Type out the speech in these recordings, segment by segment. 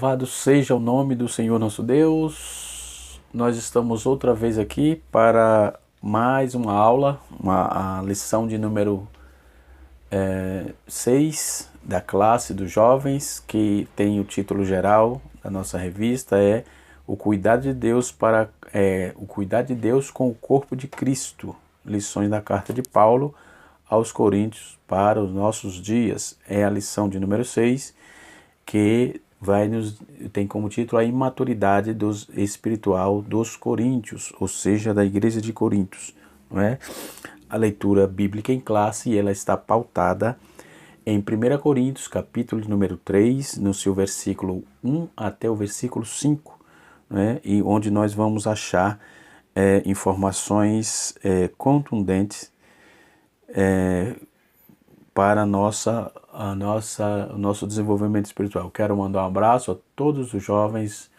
Louvado seja o nome do Senhor nosso Deus. Nós estamos outra vez aqui para mais uma aula, a lição de número 6 da classe dos jovens, que tem o título geral da nossa revista, o cuidado de Deus o cuidado de Deus com o corpo de Cristo. Lições da carta de Paulo aos Coríntios para os nossos dias. É a lição de número 6, que tem como título a imaturidade espiritual dos coríntios, ou seja, da igreja de Coríntios, não é? A leitura bíblica em classe, e ela está pautada em 1 Coríntios, capítulo número 3, no seu versículo 1 até o versículo 5, né? E onde nós vamos achar informações contundentes para o nosso desenvolvimento espiritual. Quero mandar um abraço a todos os jovens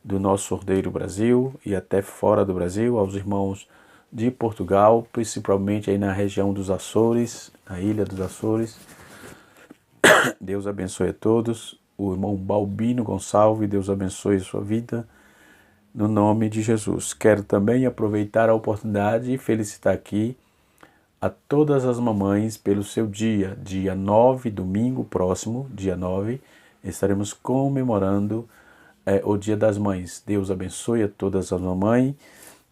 do nosso Ordeiro Brasil e até fora do Brasil, aos irmãos de Portugal, principalmente aí na região dos Açores, na ilha dos Açores. Deus abençoe a todos. O irmão Balbino Gonçalves, Deus abençoe a sua vida, no nome de Jesus. Quero também aproveitar a oportunidade e felicitar aqui a todas as mamães pelo seu dia 9, domingo próximo, dia 9, estaremos comemorando o Dia das Mães. Deus abençoe a todas as mamães,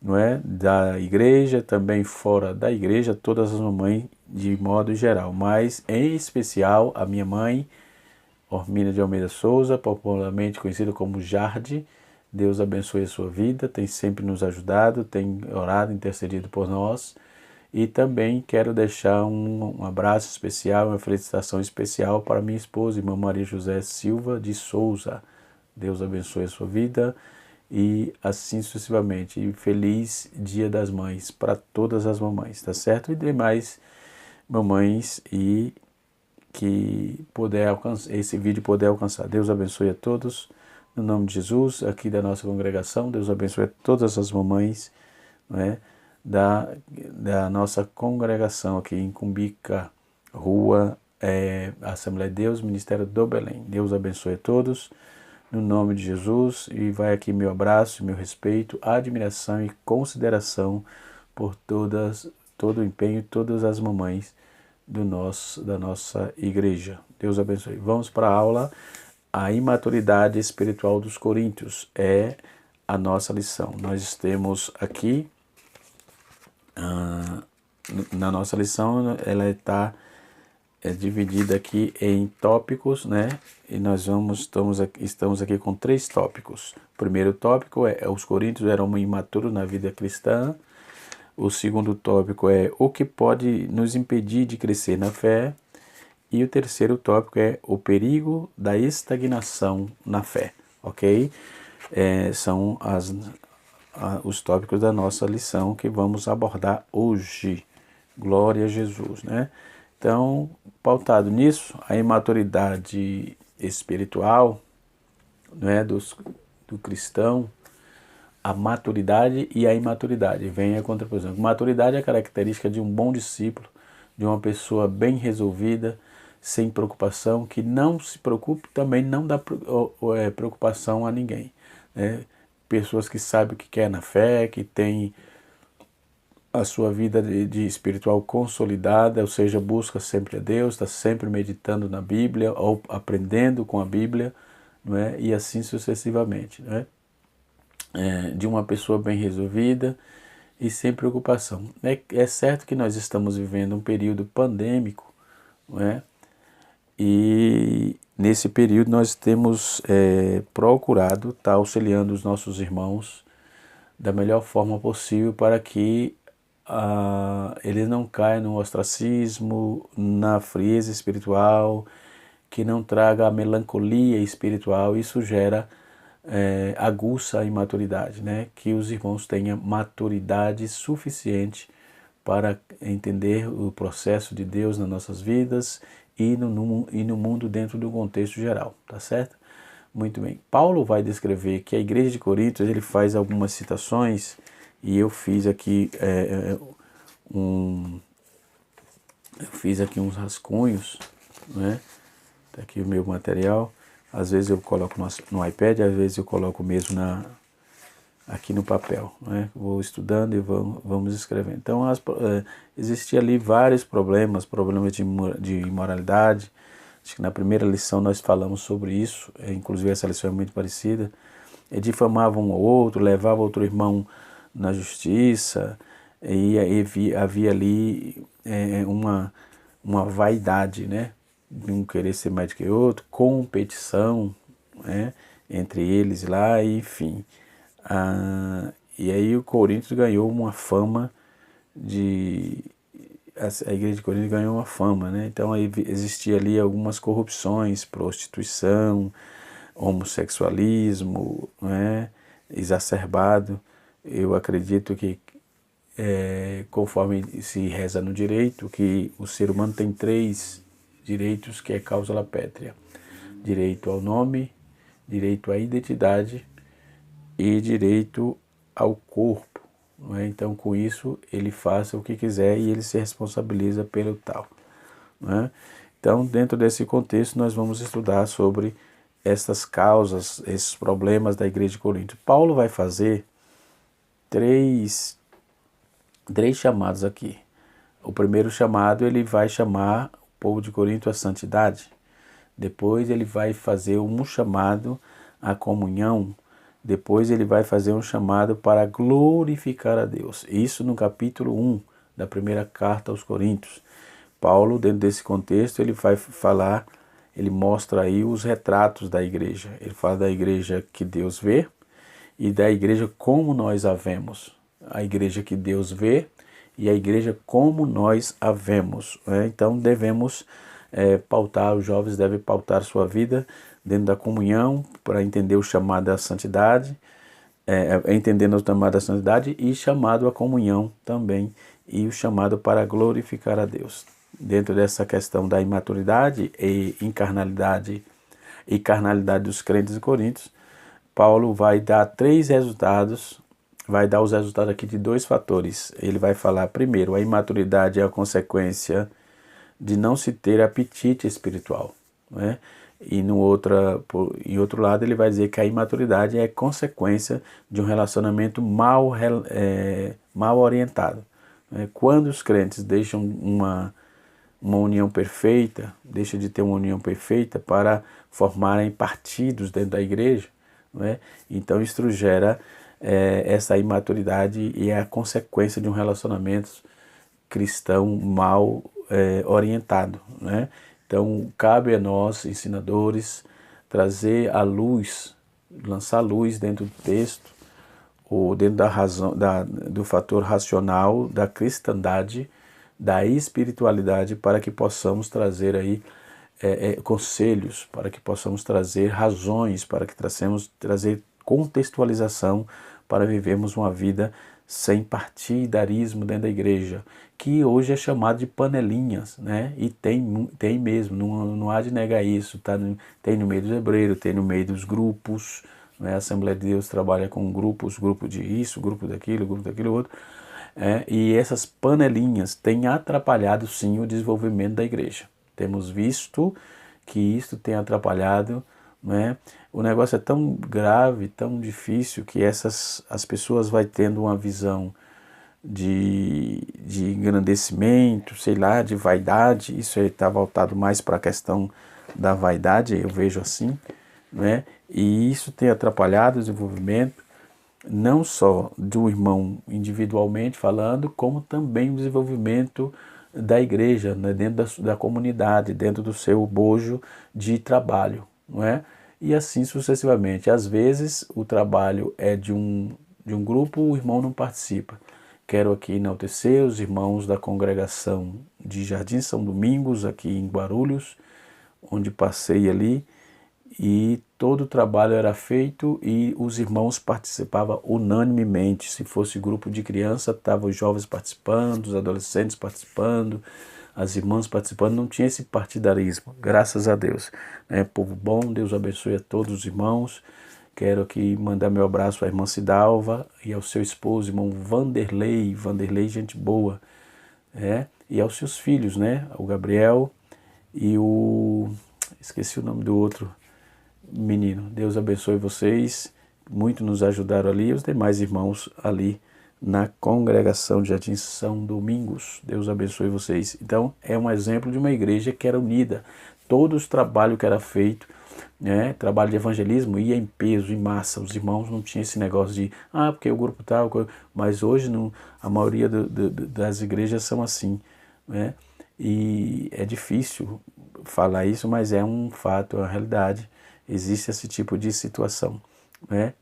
não é? Da igreja, também fora da igreja, todas as mamães de modo geral, mas em especial a minha mãe, Ormínia de Almeida Souza, popularmente conhecida como Jardi. Deus abençoe a sua vida, tem sempre nos ajudado, tem orado, intercedido por nós. E também quero deixar um abraço especial, uma felicitação especial para minha esposa, irmã Maria José Silva de Souza. Deus abençoe a sua vida e assim sucessivamente. E feliz Dia das Mães para todas as mamães, tá certo? E demais mamães e que esse vídeo puder alcançar. Deus abençoe a todos, no nome de Jesus, aqui da nossa congregação. Deus abençoe a todas as mamães, não é? Da nossa congregação aqui em Cumbica, Rua Assembleia de Deus, Ministério do Belém. Deus abençoe a todos, no nome de Jesus, e vai aqui meu abraço, meu respeito, admiração e consideração por todo o empenho, todas as mamães da nossa igreja. Deus abençoe. Vamos para a aula. A imaturidade espiritual dos coríntios é a nossa lição. Nós temos aqui na nossa lição, ela está dividida aqui em tópicos, né? E nós estamos aqui com 3 tópicos. O primeiro tópico os coríntios eram imaturos na vida cristã. O segundo tópico é o que pode nos impedir de crescer na fé. E o terceiro tópico é o perigo da estagnação na fé, ok? São os tópicos da nossa lição que vamos abordar hoje. Glória a Jesus, né? Então, pautado nisso, a imaturidade espiritual, né, do cristão, a maturidade e a imaturidade. Vem a contraposição. Maturidade é a característica de um bom discípulo, de uma pessoa bem resolvida, sem preocupação, que não se preocupa, também não dá preocupação a ninguém, né? Pessoas que sabem o que quer na fé, que tem a sua vida de espiritual consolidada, ou seja, busca sempre a Deus, está sempre meditando na Bíblia ou aprendendo com a Bíblia, não é? E assim sucessivamente, não é? De uma pessoa bem resolvida e sem preocupação. É certo que nós estamos vivendo um período pandêmico, não é? E nesse período nós temos procurado estar auxiliando os nossos irmãos da melhor forma possível para que eles não caiam no ostracismo, na frieza espiritual, que não traga a melancolia espiritual. Isso gera aguça a imaturidade, né? Que os irmãos tenham maturidade suficiente para entender o processo de Deus nas nossas vidas e no mundo dentro do contexto geral, tá certo? Muito bem. Paulo vai descrever que a igreja de Coríntios, ele faz algumas citações, e eu fiz aqui uns rascunhos, né? Tá aqui o meu material. Às vezes eu coloco no iPad, às vezes eu coloco mesmo aqui no papel, né? Vou estudando e vamos escrevendo. Então, existia ali vários problemas de imoralidade. Acho que na primeira lição nós falamos sobre isso, inclusive essa lição é muito parecida. Difamavam um ao outro, levavam outro irmão na justiça, e havia ali uma vaidade, né? De um querer ser mais do que o outro, competição, né? Entre eles lá, enfim. E aí o Coríntios ganhou uma fama a igreja de Corinto ganhou uma fama, né? Então aí existia ali algumas corrupções, prostituição, homossexualismo, né? Exacerbado. Eu acredito que, conforme se reza no direito, que o ser humano tem 3 direitos que é causa pétrea: direito ao nome, direito à identidade e direito ao corpo. Não é? Então, com isso, ele faça o que quiser e ele se responsabiliza pelo tal. Não é? Então, dentro desse contexto, nós vamos estudar sobre essas causas, esses problemas da igreja de Corinto. Paulo vai fazer três chamados aqui. O primeiro chamado, ele vai chamar o povo de Corinto à santidade. Depois ele vai fazer um chamado à comunhão. Depois ele vai fazer um chamado para glorificar a Deus. Isso no capítulo 1 da primeira carta aos Coríntios. Paulo, dentro desse contexto, ele vai falar, ele mostra aí os retratos da igreja. Ele fala da igreja que Deus vê e da igreja como nós a vemos. A igreja que Deus vê e a igreja como nós a vemos. Né? Então devemos pautar, os jovens devem pautar sua vida dentro da comunhão para entender o chamado à santidade, entendendo o chamado à santidade e chamado à comunhão também, e o chamado para glorificar a Deus. Dentro dessa questão da imaturidade e incarnalidade e carnalidade dos crentes de Coríntios, Paulo vai dar 3 resultados, vai dar os resultados aqui de 2 fatores. Ele vai falar, primeiro, a imaturidade é a consequência de não se ter apetite espiritual, né? E em outro lado ele vai dizer que a imaturidade é consequência de um relacionamento mal orientado. Né? Quando os crentes deixam uma união perfeita, deixam de ter uma união perfeita para formarem partidos dentro da igreja, né? Então isso gera essa imaturidade e é a consequência de um relacionamento cristão mal orientado, né? Então, cabe a nós, ensinadores, trazer a luz, lançar luz dentro do texto, ou dentro da razão, do fator racional da cristandade, da espiritualidade, para que possamos trazer aí conselhos, para que possamos trazer razões, para que trazer contextualização para vivermos uma vida sem partidarismo dentro da igreja, que hoje é chamado de panelinhas, né? E tem mesmo, não há de negar isso, tem no meio dos hebreiros, tem no meio dos grupos, né? A Assembleia de Deus trabalha com grupos, grupo de isso, grupo daquilo outro, e essas panelinhas têm atrapalhado sim o desenvolvimento da igreja. Temos visto que isso tem atrapalhado, né? O negócio é tão grave, tão difícil, que as pessoas vão tendo uma visão de engrandecimento, sei lá, de vaidade. Isso está voltado mais para a questão da vaidade, eu vejo assim, né? E isso tem atrapalhado o desenvolvimento, não só do irmão individualmente falando, como também o desenvolvimento da igreja, né? Dentro da comunidade, dentro do seu bojo de trabalho, não é? E assim sucessivamente. Às vezes o trabalho é de um grupo, o irmão não participa. Quero aqui enaltecer os irmãos da congregação de Jardim São Domingos, aqui em Guarulhos, onde passei ali, e todo o trabalho era feito e os irmãos participavam unanimemente. Se fosse grupo de criança, estavam os jovens participando, os adolescentes participando, as irmãs participando, não tinha esse partidarismo, graças a Deus. Povo bom, Deus abençoe a todos os irmãos. Quero aqui mandar meu abraço à irmã Cidalva e ao seu esposo, irmão Vanderlei, gente boa, e aos seus filhos, né? O Gabriel e esqueci o nome do outro, menino. Deus abençoe vocês. Muito nos ajudaram ali, os demais irmãos ali na congregação de Jardim São Domingos. Deus abençoe vocês. Então, é um exemplo de uma igreja que era unida. Todos os trabalhos que era feito, né, trabalho de evangelismo, ia em peso, em massa. Os irmãos não tinham esse negócio de, porque o grupo tal, mas hoje não, a maioria das igrejas são assim, né? E é difícil falar isso, mas é um fato, é uma realidade. Existe esse tipo de situação, né?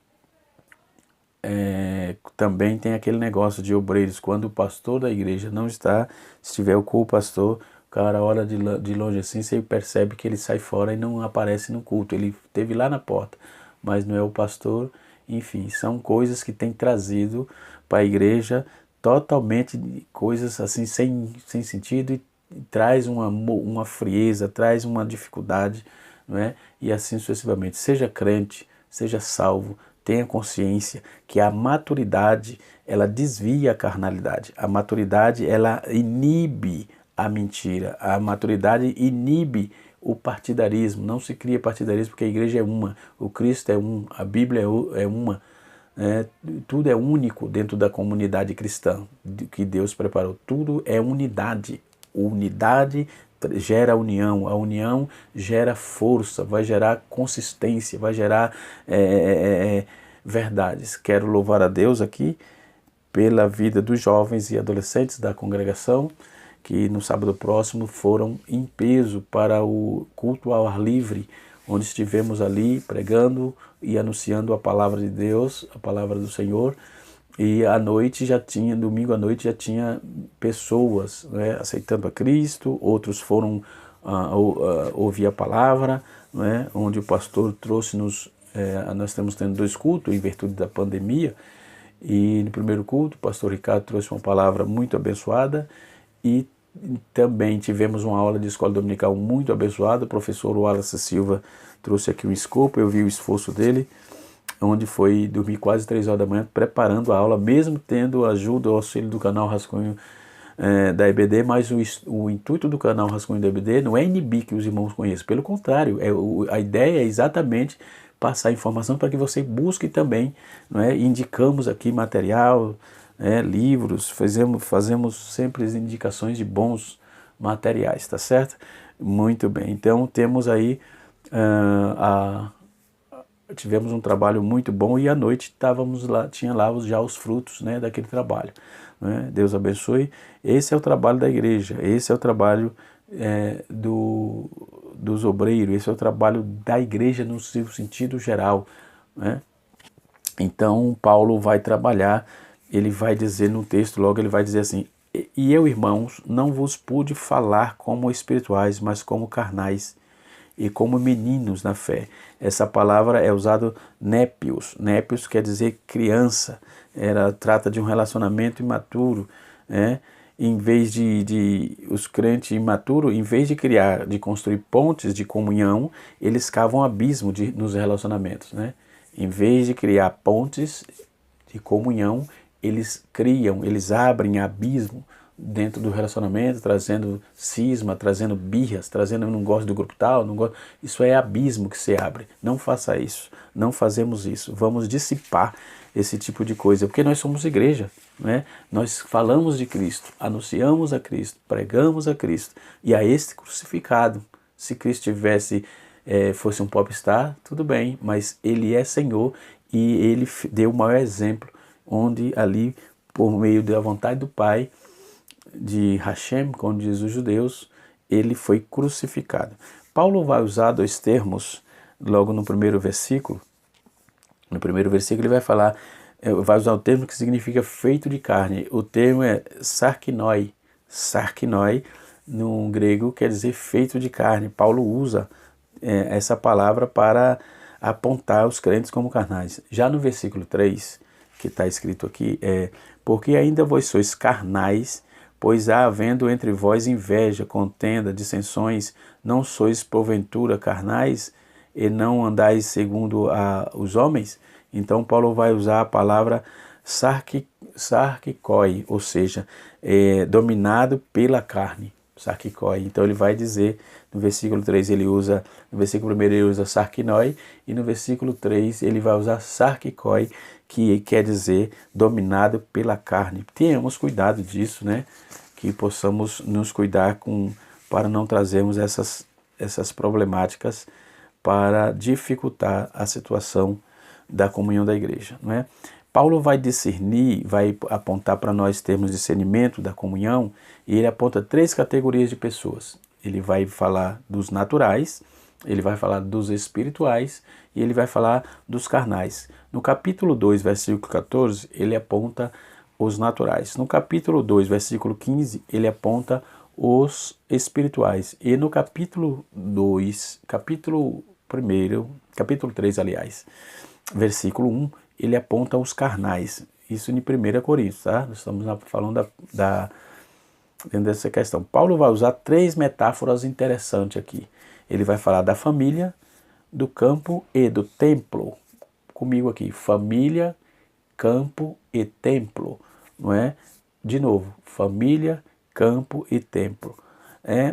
Também tem aquele negócio de obreiros, quando o pastor da igreja não está, se tiver o co-pastor, o cara olha de longe assim, você percebe que ele sai fora e não aparece no culto, ele esteve lá na porta, mas não é o pastor. Enfim, são coisas que tem trazido para a igreja totalmente coisas assim sem sentido, e traz uma frieza, traz uma dificuldade, não é? E assim sucessivamente. Seja crente, seja salvo, tenha consciência que a maturidade, ela desvia a carnalidade. A maturidade, ela inibe a mentira. A maturidade inibe o partidarismo. Não se cria partidarismo porque a igreja é uma, o Cristo é um, a Bíblia é uma. Tudo é único dentro da comunidade cristã que Deus preparou. Tudo é unidade. Unidade gera união, a união gera força, vai gerar consistência, vai gerar verdades. Quero louvar a Deus aqui pela vida dos jovens e adolescentes da congregação que no sábado próximo foram em peso para o culto ao ar livre, onde estivemos ali pregando e anunciando a palavra de Deus, a palavra do Senhor. E à noite domingo à noite já tinha pessoas, né, aceitando a Cristo, outros foram ouvir a palavra, né, onde o pastor trouxe-nos, nós estamos tendo 2 cultos em virtude da pandemia, e no primeiro culto o pastor Ricardo trouxe uma palavra muito abençoada, e também tivemos uma aula de escola dominical muito abençoada. O professor Wallace Silva trouxe aqui um escopo, eu vi o esforço dele, onde foi dormir quase 3 horas da manhã preparando a aula, mesmo tendo a ajuda, o auxílio do canal Rascunho da EBD, mas o intuito do canal Rascunho da EBD não é inibir que os irmãos conheçam, pelo contrário, a ideia é exatamente passar informação para que você busque também, não é? Indicamos aqui material, livros, fazemos sempre as indicações de bons materiais, tá certo? Muito bem, então temos aí tivemos um trabalho muito bom, e à noite estávamos lá, tinha lá já os frutos, né, daquele trabalho, né? Deus abençoe. Esse é o trabalho da igreja, esse é o trabalho dos obreiros, esse é o trabalho da igreja no seu sentido geral, né? Então Paulo vai trabalhar, ele vai dizer no texto, logo ele vai dizer assim: e eu, irmãos, não vos pude falar como espirituais, mas como carnais, e como meninos na fé. Essa palavra é usada népios. Népios quer dizer criança. Trata de um relacionamento imaturo, né? Em vez os crentes imaturos, em vez de construir pontes de comunhão, eles cavam abismo nos relacionamentos, né? Em vez de criar pontes de comunhão, eles abrem abismo dentro do relacionamento, trazendo cisma, trazendo birras, trazendo eu não gosto do grupo tal, não gosto. Isso é abismo que se abre. Não faça isso, não fazemos isso. Vamos dissipar esse tipo de coisa, porque nós somos igreja, né? Nós falamos de Cristo, anunciamos a Cristo, pregamos a Cristo e a este crucificado. Se Cristo fosse um popstar, tudo bem, mas ele é Senhor, e ele deu o maior exemplo, onde ali, por meio da vontade do Pai, de Hashem, como diz os judeus, ele foi crucificado. Paulo vai usar 2 termos logo no primeiro versículo. No primeiro versículo ele vai usar o termo que significa feito de carne. O termo é sarkinoi. Sarkinoi, no grego, quer dizer feito de carne. Paulo usa essa palavra para apontar os crentes como carnais. Já no versículo 3, que está escrito aqui, porque ainda vós sois carnais, pois há havendo entre vós inveja, contenda, dissensões, não sois porventura carnais, e não andais segundo os homens? Então Paulo vai usar a palavra sarkikoi, ou seja, dominado pela carne, sarkikoi. Então ele vai dizer, no versículo 3 no versículo 1 ele usa sarkinoi, e no versículo 3 ele vai usar sarkikoi, que quer dizer dominado pela carne. Tenhamos cuidado disso, né? Que possamos nos cuidar para não trazermos essas problemáticas para dificultar a situação da comunhão da igreja, não é? Paulo vai discernir, vai apontar para nós termos discernimento da comunhão, e ele aponta 3 categorias de pessoas. Ele vai falar dos naturais, ele vai falar dos espirituais e ele vai falar dos carnais. No capítulo 2, versículo 14, ele aponta os naturais. No capítulo 2, versículo 15, ele aponta os espirituais. E no capítulo 3, aliás, versículo 1, ele aponta os carnais. Isso em 1 Coríntios, tá? Nós estamos falando dentro dessa questão. Paulo vai usar 3 metáforas interessantes aqui. Ele vai falar da família, do campo e do templo. Comigo aqui, família, campo e templo, não é? De novo, família, campo e templo.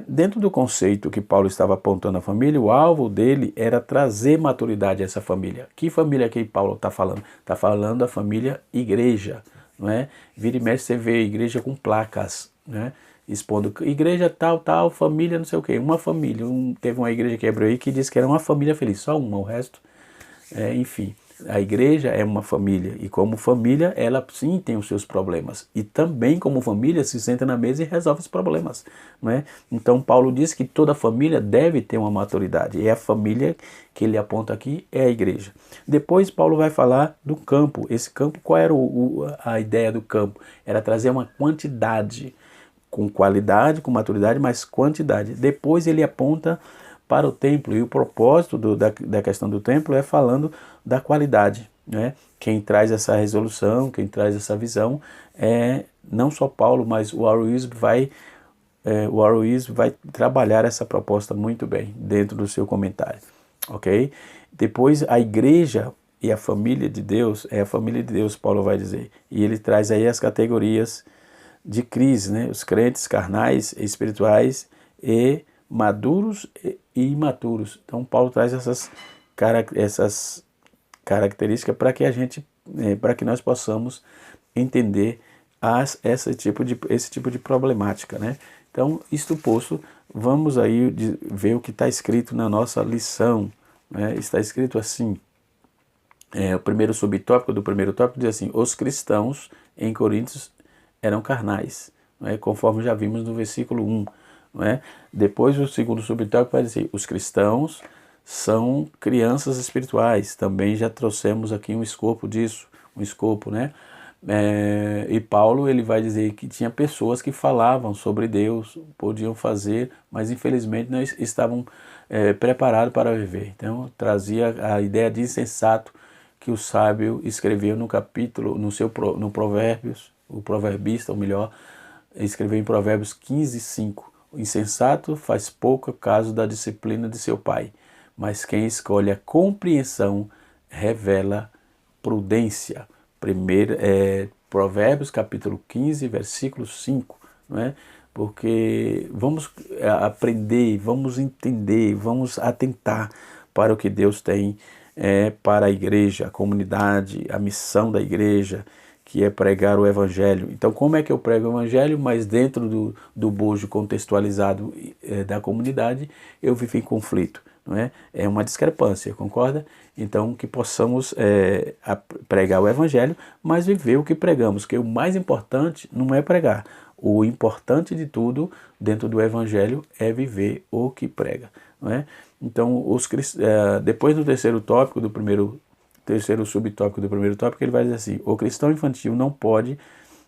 Dentro do conceito que Paulo estava apontando à família, o alvo dele era trazer maturidade a essa família. Que família que Paulo está falando? Está falando da família igreja, não é? Vira e mexe, você vê a igreja com placas, né? Expondo igreja tal, família não sei o quê. Uma família, teve uma igreja que abriu aí que disse que era uma família feliz, só uma, o resto, enfim. A igreja é uma família, e como família, ela sim tem os seus problemas. E também como família se senta na mesa e resolve os problemas, não é? Então Paulo diz que toda família deve ter uma maturidade. E a família que ele aponta aqui é a igreja. Depois Paulo vai falar do campo. Esse campo, qual era a ideia do campo? Era trazer uma quantidade, com qualidade, com maturidade, mas quantidade. Depois ele aponta para o templo, e o propósito da questão do templo é falando da qualidade, né? Quem traz essa resolução, quem traz essa visão é não só Paulo, mas o Aloysio vai trabalhar essa proposta muito bem dentro do seu comentário, ok? Depois a igreja e a família de Deus, é a família de Deus, Paulo vai dizer, e ele traz aí as categorias de crise, né? Os crentes carnais, espirituais e maduros e imaturos. Então Paulo traz essas características para que para que nós possamos entender esse tipo de problemática, né? Então, isto posto, vamos aí ver o que está escrito na nossa lição, né? Está escrito assim, o primeiro subtópico do primeiro tópico diz assim: os cristãos em Coríntios eram carnais, não é? Conforme já vimos no versículo 1. Não é? Depois o segundo subtópico vai dizer: os cristãos são crianças espirituais. Também já trouxemos aqui um escopo disso, né? E Paulo ele vai dizer que tinha pessoas que falavam sobre Deus, podiam fazer, mas infelizmente não estavam preparados para viver. Então trazia a ideia de insensato que o sábio escreveu no capítulo, no Provérbios, o proverbista, ou melhor, escreveu em Provérbios 15:5. O insensato faz pouco caso da disciplina de seu pai, mas quem escolhe a compreensão revela prudência. Provérbios capítulo 15, versículo 5, não é? Porque vamos aprender, vamos entender, vamos atentar para o que Deus tem para a igreja, a comunidade, a missão da igreja, que é pregar o evangelho. Então, como é que eu prego o evangelho, mas dentro do bojo contextualizado da comunidade, eu vivo em conflito, não é? É uma discrepância, concorda? Então, que possamos pregar o evangelho, mas viver o que pregamos, que o mais importante não é pregar. O importante de tudo dentro do evangelho é viver o que prega, não é? Então, depois do terceiro subtópico do primeiro tópico, ele vai dizer assim: o cristão infantil não pode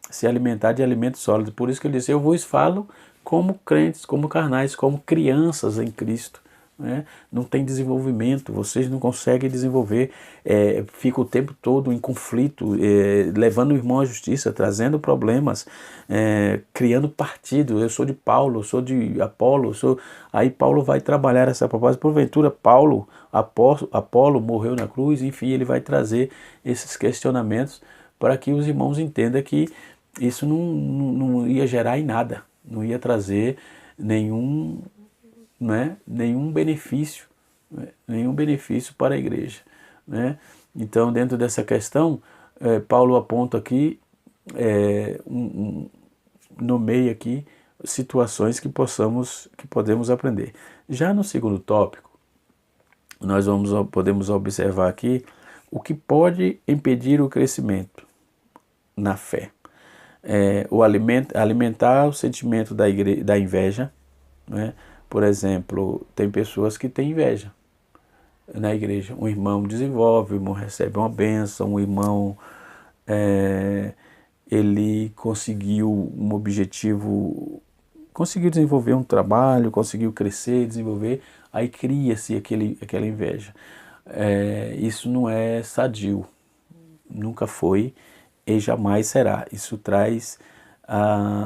se alimentar de alimentos sólidos. Por isso que ele diz: eu vos falo como crentes, como carnais, como crianças em Cristo, né? Não tem desenvolvimento, vocês não conseguem desenvolver, fica o tempo todo em conflito, levando o irmão à justiça, trazendo problemas, criando partido. Eu sou de Paulo, eu sou de Apolo, aí Paulo vai trabalhar essa proposta. Porventura Apolo morreu na cruz, enfim, ele vai trazer esses questionamentos para que os irmãos entendam que isso não ia gerar em nada, não ia trazer nenhum, né, nenhum benefício para a igreja, né? Então, dentro dessa questão, Paulo aponta aqui, nomeia aqui situações que podemos aprender. Já no segundo tópico, nós podemos observar aqui o que pode impedir o crescimento na fé. Alimentar o sentimento da inveja, né? Por exemplo, tem pessoas que têm inveja na igreja. Um irmão desenvolve, o irmão recebe uma bênção, o irmão ele conseguiu um objetivo, conseguiu desenvolver um trabalho, conseguiu crescer, desenvolver, aí cria-se aquela inveja. Isso não é sadio, nunca foi e jamais será. Isso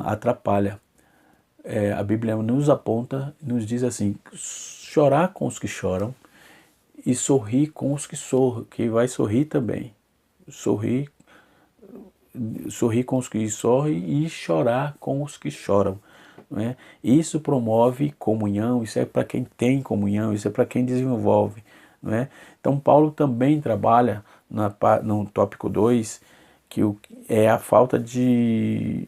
atrapalha. A Bíblia nos aponta, nos diz assim, chorar com os que choram e sorrir com os que vai sorrir também. Sorrir com os que sorrem e chorar com os que choram. Né? Isso promove comunhão, isso é para quem tem comunhão, isso é para quem desenvolve. Né? Então Paulo também trabalha no tópico 2, que é a falta de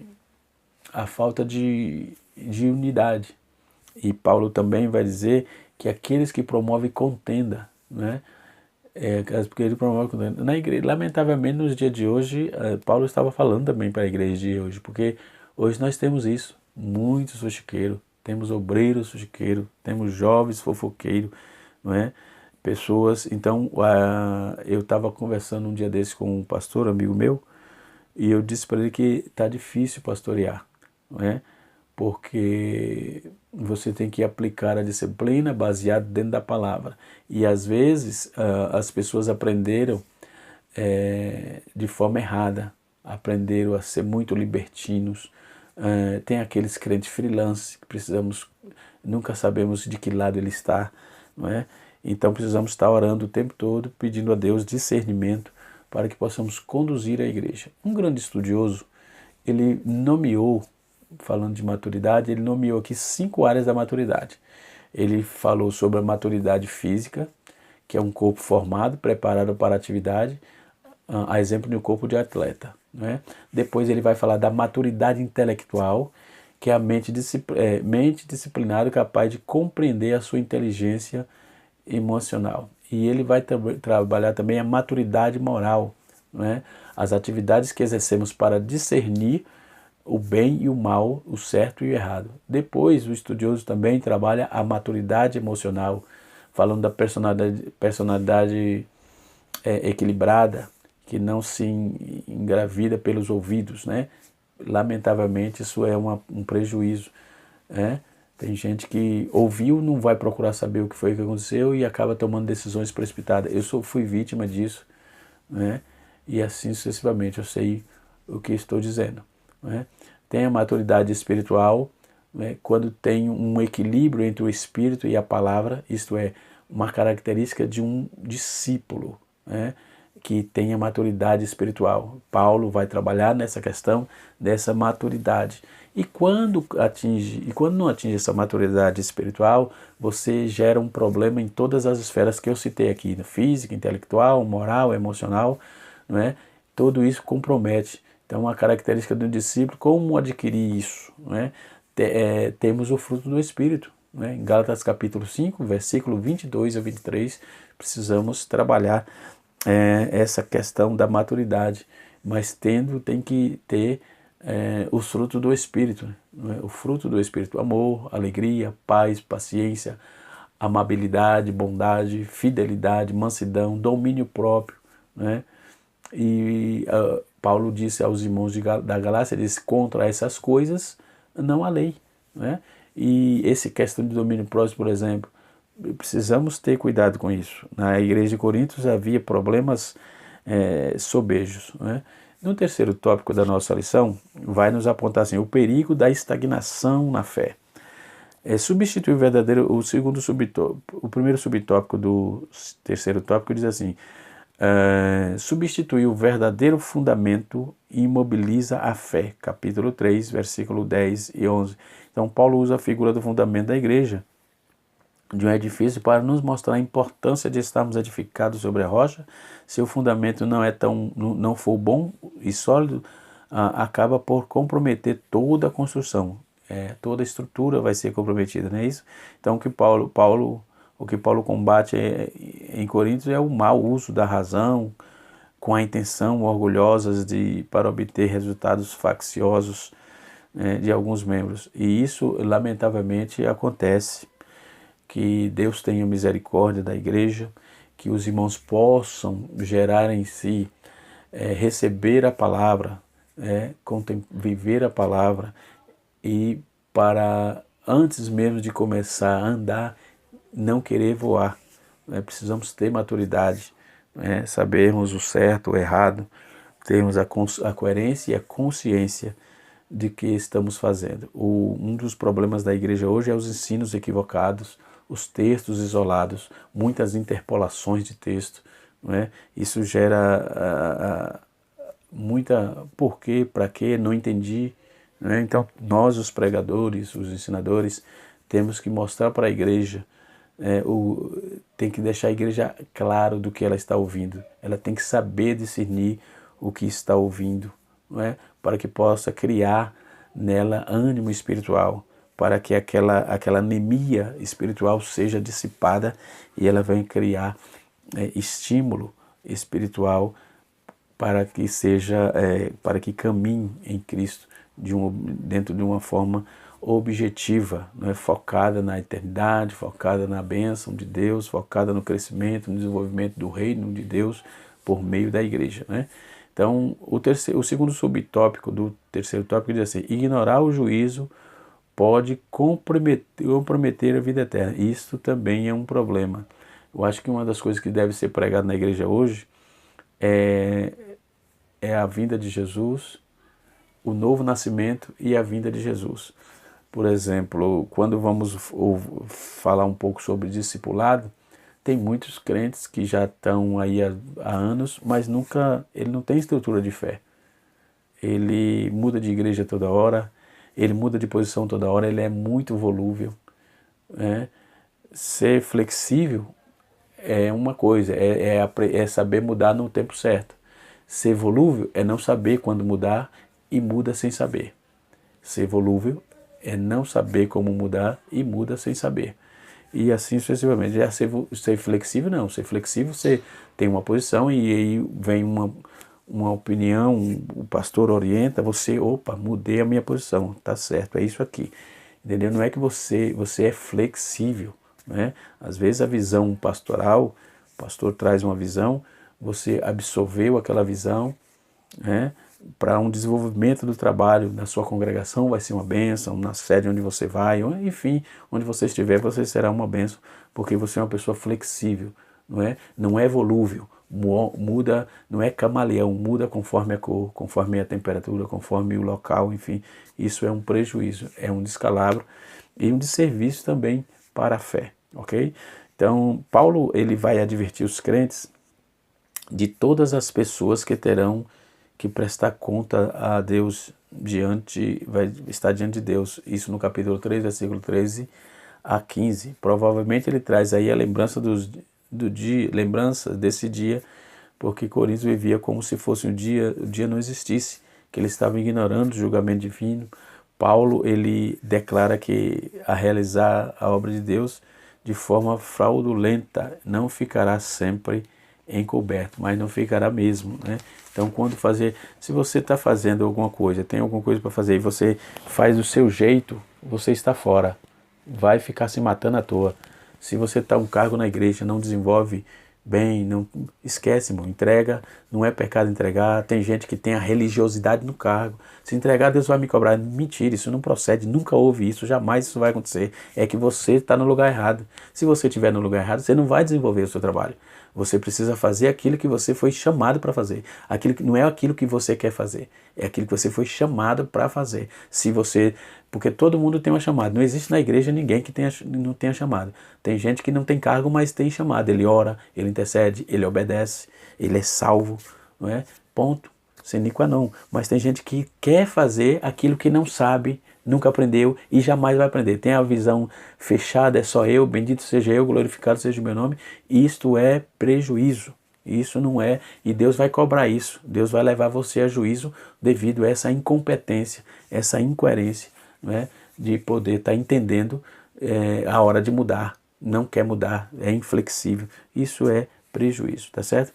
unidade. E Paulo também vai dizer que aqueles que promovem contenda, né? Porque ele promove contenda. Na igreja, lamentavelmente, nos dias de hoje, Paulo estava falando também para a igreja de hoje, porque hoje nós temos isso, muitos fuxiqueiros, temos obreiros fuxiqueiros, temos jovens fofoqueiros, não é? Pessoas. Então, eu estava conversando um dia desse com um pastor, amigo meu, e eu disse para ele que está difícil pastorear, não é? Porque você tem que aplicar a disciplina baseada dentro da palavra. E às vezes as pessoas aprenderam de forma errada, aprenderam a ser muito libertinos. Tem aqueles crentes freelance que nunca sabemos de que lado ele está, não é? Então precisamos estar orando o tempo todo, pedindo a Deus discernimento para que possamos conduzir a igreja. Um grande estudioso, ele nomeou, falando de maturidade, ele nomeou aqui 5 áreas da maturidade. Ele falou sobre a maturidade física, que é um corpo formado, preparado para a atividade, a exemplo de um corpo de atleta. Né? Depois ele vai falar da maturidade intelectual, que é a mente disciplinada, capaz de compreender a sua inteligência emocional. E ele vai trabalhar também a maturidade moral, né? As atividades que exercemos para discernir o bem e o mal, o certo e o errado. Depois, o estudioso também trabalha a maturidade emocional, falando da personalidade equilibrada, que não se engravida pelos ouvidos, né? Lamentavelmente, isso é um prejuízo, né? Tem gente que ouviu, não vai procurar saber o que foi que aconteceu e acaba tomando decisões precipitadas. Fui vítima disso, né? E assim sucessivamente, eu sei o que estou dizendo. Né? Tem a maturidade espiritual, né? Quando tem um equilíbrio entre o espírito e a palavra, isto é, uma característica de um discípulo, né? Que tem a maturidade espiritual. Paulo vai trabalhar nessa questão dessa maturidade. E quando não atinge essa maturidade espiritual, você gera um problema em todas as esferas que eu citei aqui, física, intelectual, moral, emocional, não é? Tudo isso compromete. Então, a característica do discípulo, como adquirir isso? Não é? Temos o fruto do Espírito. Né? Em Gálatas capítulo 5, versículo 22 a 23, precisamos trabalhar essa questão da maturidade, mas tem que ter os frutos do Espírito, né? O fruto do Espírito: amor, alegria, paz, paciência, amabilidade, bondade, fidelidade, mansidão, domínio próprio, né? E Paulo disse aos irmãos da Galácia, disse: contra essas coisas não há lei, né? E essa questão de domínio próprio, por exemplo, precisamos ter cuidado com isso. Na igreja de Coríntios havia problemas sobejos, né? No terceiro tópico da nossa lição, vai nos apontar assim, o perigo da estagnação na fé. Substituir o verdadeiro, o primeiro subtópico do terceiro tópico diz assim: substitui o verdadeiro fundamento e imobiliza a fé. Capítulo 3, versículo 10 e 11. Então, Paulo usa a figura do fundamento da igreja, de um edifício, para nos mostrar a importância de estarmos edificados sobre a rocha. Se o fundamento não for bom e sólido, acaba por comprometer toda a construção. Toda a estrutura vai ser comprometida, não é isso? Então, o que Paulo combate em Coríntios é o mau uso da razão, com a intenção orgulhosa para obter resultados facciosos de alguns membros. E isso, lamentavelmente, acontece. Que Deus tenha misericórdia da igreja, que os irmãos possam gerar em si, receber a palavra, viver a palavra, e para, antes mesmo de começar a andar, não querer voar. Precisamos ter maturidade, sabermos o certo, o errado, termos a coerência e a consciência de que estamos fazendo. Um dos problemas da igreja hoje é os ensinos equivocados, os textos isolados, muitas interpolações de texto. Isso gera muita por quê, para quê, não entendi. Então, nós, os pregadores, os ensinadores, temos que mostrar para a igreja, tem que deixar a igreja claro do que ela está ouvindo. Ela tem que saber discernir o que está ouvindo, para que possa criar nela ânimo espiritual, para que aquela anemia espiritual seja dissipada e ela venha criar estímulo espiritual para que caminhe em Cristo dentro de uma forma objetiva, focada na eternidade, focada na bênção de Deus, focada no crescimento, no desenvolvimento do reino de Deus por meio da igreja. Então, o segundo subtópico do terceiro tópico diz assim: ignorar o juízo pode comprometer a vida eterna. Isso também é um problema. Eu acho que uma das coisas que deve ser pregada na igreja hoje é a vinda de Jesus, o novo nascimento e a vinda de Jesus. Por exemplo, quando vamos falar um pouco sobre discipulado, tem muitos crentes que já estão aí há anos, mas ele não tem estrutura de fé. Ele muda de igreja toda hora, ele muda de posição toda hora, ele é muito volúvel. Ser flexível é uma coisa, é saber mudar no tempo certo. Ser volúvel é não saber quando mudar e muda sem saber. Ser volúvel é não saber como mudar e muda sem saber. E assim sucessivamente. Já ser flexível, não. Ser flexível, você tem uma posição e aí vem uma opinião, o pastor orienta, você, mudei a minha posição, tá certo, é isso aqui. Entendeu? Não é que você é flexível, Às vezes a visão pastoral, o pastor traz uma visão, você absorveu aquela visão, para um desenvolvimento do trabalho na sua congregação, vai ser uma bênção, na sede onde você vai, enfim, onde você estiver, você será uma bênção, porque você é uma pessoa flexível, não é volúvel, muda, não é camaleão, muda conforme a cor, conforme a temperatura, conforme o local, enfim, isso é um prejuízo, é um descalabro e um desserviço também para a fé, ok? Então, Paulo, ele vai advertir os crentes de todas as pessoas que terão que prestar conta a Deus vai estar diante de Deus. Isso no capítulo 3, versículo 13 a 15. Provavelmente ele traz aí a lembrança lembrança desse dia, porque Coríntios vivia como se fosse o dia não existisse, que ele estava ignorando o julgamento divino. Paulo, ele declara que a realizar a obra de Deus de forma fraudulenta não ficará sempre encoberto, mas não ficará mesmo, Então, se você está fazendo alguma coisa, tem alguma coisa para fazer e você faz do seu jeito, você está fora, vai ficar se matando à toa. Se você está um cargo na igreja, não desenvolve bem, não esquece, irmão, entrega, não é pecado entregar. Tem gente que tem a religiosidade no cargo. Se entregar, Deus vai me cobrar. Mentira, isso não procede, nunca houve isso, jamais isso vai acontecer. É que você está no lugar errado. Se você estiver no lugar errado, você não vai desenvolver o seu trabalho. Você precisa fazer aquilo que você foi chamado para fazer. Aquilo que não é aquilo que você quer fazer, é aquilo que você foi chamado para fazer. Se você, porque todo mundo tem uma chamada. Não existe na igreja ninguém que não tenha chamado. Tem gente que não tem cargo, mas tem chamada. Ele ora, ele intercede, ele obedece, ele é salvo, não é? Ponto. Sem qua não. Mas tem gente que quer fazer aquilo que não sabe, nunca aprendeu e jamais vai aprender. Tem a visão fechada, é só eu, bendito seja eu, glorificado seja o meu nome. Isto é prejuízo. Isso não é, e Deus vai cobrar isso. Deus vai levar você a juízo devido a essa incompetência, essa incoerência, não é? De poder estar entendendo a hora de mudar. Não quer mudar, é inflexível. Isso é prejuízo, tá certo?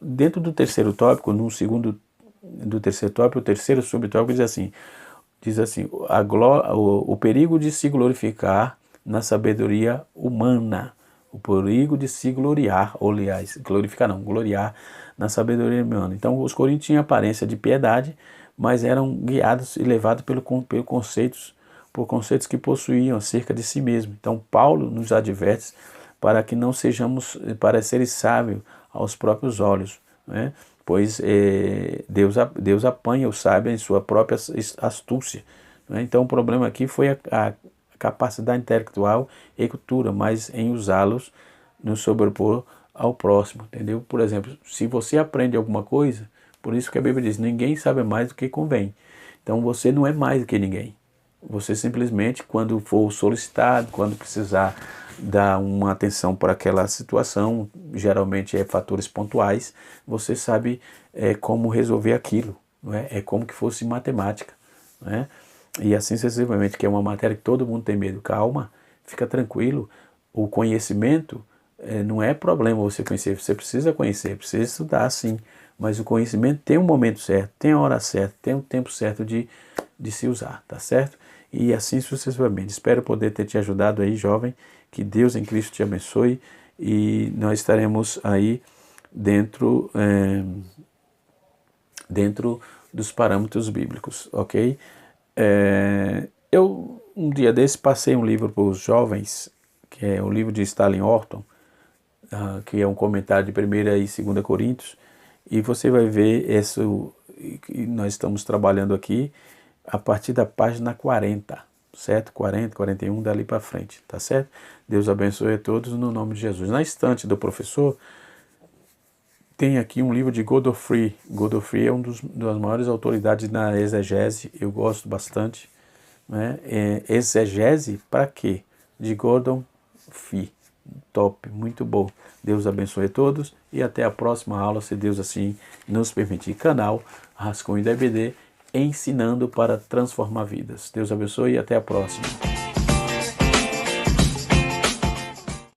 Dentro do terceiro tópico, no segundo do terceiro tópico, o terceiro subtópico diz assim, o perigo de se glorificar na sabedoria humana, o perigo de se gloriar, ou aliás, glorificar não, gloriar na sabedoria humana. Então os coríntios tinham aparência de piedade, mas eram guiados e levados por conceitos que possuíam acerca de si mesmo. Então Paulo nos adverte para que não sejamos pareceres sábios aos próprios olhos, né? Pois Deus apanha o sábio em sua própria astúcia, né? Então o problema aqui foi a capacidade intelectual e cultura, mas em usá-los nos sobrepor ao próximo, entendeu? Por exemplo, se você aprende alguma coisa, por isso que a Bíblia diz, ninguém sabe mais do que convém. Então você não é mais do que ninguém. Você simplesmente, quando for solicitado, quando precisar dar uma atenção para aquela situação, geralmente é fatores pontuais, você sabe como resolver aquilo, não é? É como que fosse matemática, não é? E assim sucessivamente, que é uma matéria que todo mundo tem medo. Calma, fica tranquilo, o conhecimento não é problema você conhecer, você precisa conhecer, precisa estudar sim, mas o conhecimento tem um momento certo, tem a hora certa, tem um tempo certo de se usar, tá certo? E assim sucessivamente. Espero poder ter te ajudado aí, jovem. Que Deus em Cristo te abençoe e nós estaremos aí dentro dos parâmetros bíblicos, ok? Eu, um dia desse, passei um livro para os jovens, que é o livro de Stanley Horton, que é um comentário de 1ª e 2ª Coríntios, e você vai ver isso que nós estamos trabalhando aqui a partir da página 40, certo? 40, 41, dali para frente, tá certo? Deus abençoe a todos no nome de Jesus. Na estante do professor, tem aqui um livro de Godofrey. Godofrey é das maiores autoridades na exegese, eu gosto bastante, né? Exegese para quê? De Gordon Fee. Top, muito bom. Deus abençoe a todos e até a próxima aula, se Deus assim nos permitir. Canal Rascunho da EBD, ensinando para transformar vidas. Deus abençoe e até a próxima.